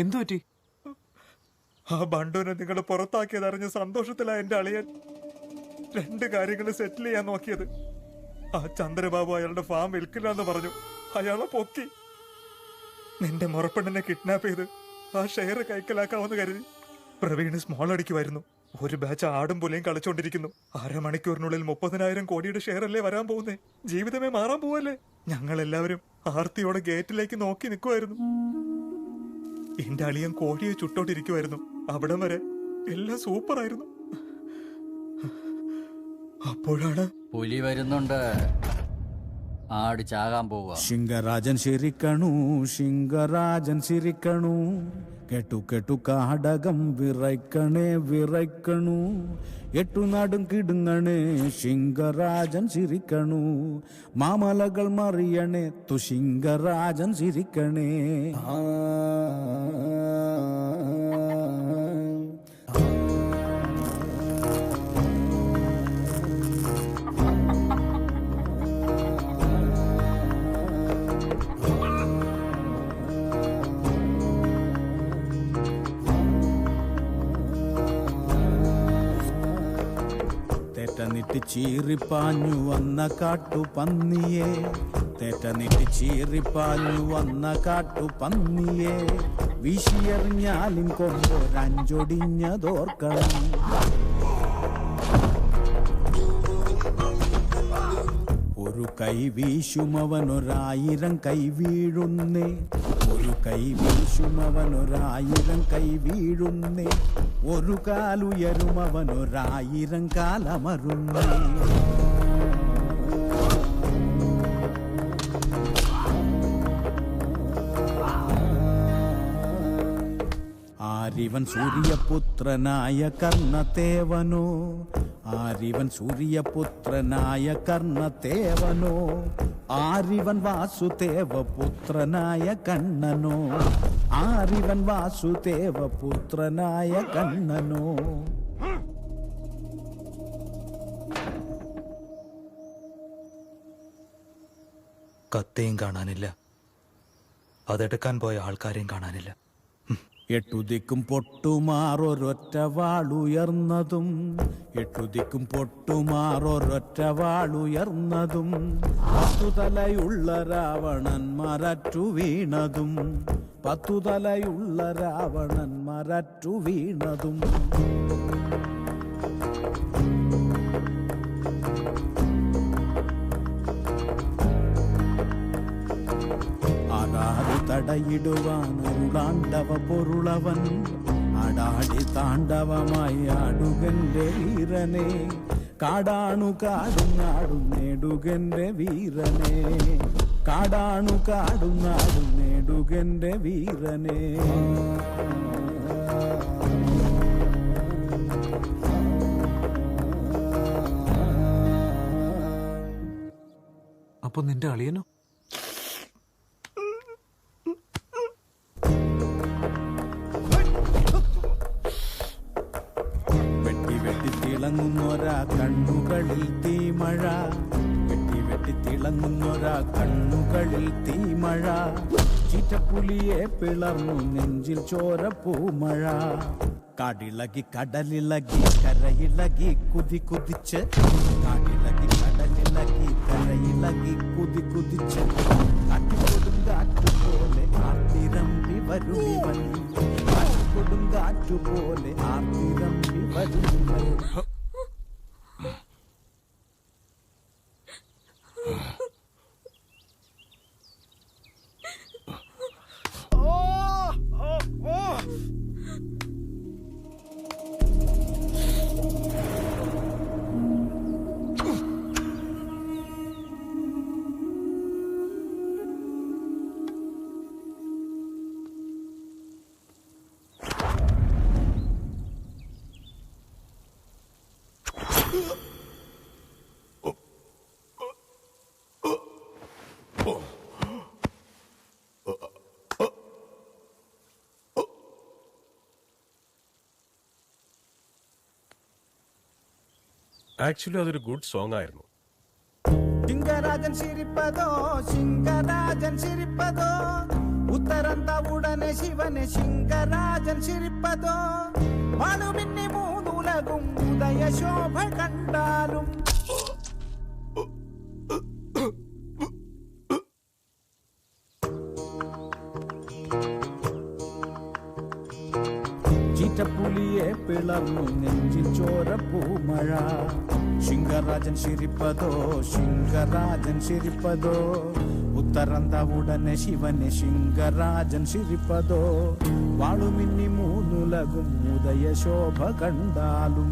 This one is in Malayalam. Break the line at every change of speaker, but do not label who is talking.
എന്തു പറ്റി?
ആ ബണ്ടുവിനെ നിങ്ങൾ പുറത്താക്കിയതറിഞ്ഞ സന്തോഷത്തിലാ എന്റെ അളിയൻ 2 കാര്യങ്ങൾ സെറ്റിൽ ചെയ്യാൻ നോക്കിയത്. ആ ചന്ദ്രബാബു അയാളുടെ ഫാം വിൽക്കില്ലെന്ന് പറഞ്ഞു. അയാളെ പൊക്കി. നിന്റെ മുറപ്പെണ്ണിനെ കിഡ്നാപ്പ് ചെയ്ത് ആ ഷെയർ കൈക്കലാക്കാമെന്ന് കരുതി. പ്രവീണ് സ്മോൾ അടിക്കുമായിരുന്നു. ഒരു ബാച്ച് ആടും പുലയും കളിച്ചോണ്ടിരിക്കുന്നു. 1/2 മണിക്കൂറിനുള്ളിൽ 30,000 കോടിയുടെ ഷെയർ അല്ലേ വരാൻ പോകുന്നേ. ജീവിതമേ മാറാൻ പോവല്ലേ. ഞങ്ങൾ എല്ലാവരും ആർത്തിയോടെ ഗേറ്റിലേക്ക് നോക്കി നിൽക്കുമായിരുന്നു. എന്റെ അളിയൻ കോഴിയെ ചുട്ടോണ്ടിരിക്കുമായിരുന്നു. അവിടം വരെ എല്ലാം സൂപ്പറായിരുന്നു. അപ്പോഴാണ്
പുലി വരുന്നുണ്ട്. ആട് ചാകാൻ പോവുക.
ശിങ്കരാജൻ ചിരിക്കണു, ശിങ്കരാജൻ ചിരിക്കണു, കേട്ടു കേട്ടു കാടകം വിറയ്ക്കണേ വിറയ്ക്കണു, 8 നാടും കിടുങ്ങണേ ശിങ്കരാജൻ ചിരിക്കണു, മാമലകൾ മറിയണേ തു ശിങ്കരാജൻ ചിരിക്കണേ. തേറ്റനിട്ട് ചീറിപ്പാഞ്ഞു വന്ന കാട്ടുപന്നിയെ, തേറ്റനിട്ട് ചീറിപ്പാഞ്ഞു വന്ന കാട്ടുപന്നിയെ, വീശിയെറിഞ്ഞാലും കൊണ്ടൊരഞ്ചൊടിഞ്ഞതോർക്കണം. ഒരു കൈ വീശുമവനൊരായിരം കൈ വീഴുന്നേ, ഒരു കൈ വീശുമവനൊരായിരം കൈ വീഴുന്നേ, ഒരു കാലുയരുമവനൊരായിരം കാലമരുന്നേ. ആരിവൻ സൂര്യപുത്രനായ കർണത്തേവനോ, ആരിവൻ സൂര്യപുത്രനായ കർണത്തേവനോ, ആരിവൻ വാസുദേവ പുത്രനായ കണ്ണനോ, ആരിവൻ വാസുദേവ പുത്രനായ കണ്ണനോ.
കത്തേയും കാണാനില്ല, അതെടുക്കാൻ പോയ ആൾക്കാരെയും കാണാനില്ല.
8 ദിക്കും പൊട്ടുമാറൊരൊറ്റ വാളുയർന്നതും, 8 ദിക്കും പൊട്ടുമാറൊരൊറ്റ വാളുയർന്നതും, 10 തലയുള്ള രാവണന്മാരറ്റു വീണതും, 10 തലയുള്ള രാവണന്മാരറ്റു വീണതും. ആടാടി തടയിടുവാൻ അരുളാണ്ടവ പൊരുളവൻ, ആടാടി താണ്ഡവമായി ആടുകന്റെ വീരനെ, കാടാണു കാടും നാടും നേടുകന്റെ വീരനെ, കാടാണു കാടും നാടും നേടുകന്റെ വീരനെ.
അപ്പൊ നിന്റെ അളിയനോ?
തിളങ്ങുന്നൊരാ കണ്ണുകളിൽ തീമഴ, വെട്ടി വെട്ടി തിളങ്ങുന്നൊരാ കണ്ണുകളിൽ തീമഴ, ചീറ്റപ്പുലിയെ പിളർന്നു നെഞ്ചിൽ ചോരപ്പൂമഴ, കാടിളകി കടലിളകി കരയിളകി കുതി കുതിച്ച്, കാടിളകി കടലിളകി കരയിളകി കുതി കുതിച്ച്, കാറ്റുപോലെ ആർത്തിരമ്പി വരുമിവൻ, കൊടുങ്കാറ്റുപോലെ ആർത്തിരമ്പി വരുമിവൻ.
ആക്ച്വലി അതൊരു ഗുഡ് സോങ് ആയിരുന്നു.
ശിങ്കരാജൻ ചിരിപ്പതോ, ശിങ്കരാജൻ ചിരിപ്പതോ, ഉത്തരന്ത ഉടനെ ശിവനെ ശിങ്കരാജൻ ചിരിപ്പതോ മണുമിന്നി മൂന്നുലകും ഉദയശോഭ കണ്ടാലും ചീറ്റപ്പുലിയെ പിളർന്നു നെഞ്ചിൽ ചോരപ്പൂമഴ ശിങ്കരാജൻ ചിരിപ്പതോ ശിങ്കരാജൻ ചിരിപ്പതോ ഉത്തരന്ത ഉടനെ ശിവനെ ശിങ്കരാജൻ ചിരിപ്പതോ വാളുമിന്നി മൂന്നുലകും ഉദയശോഭ കണ്ടാലും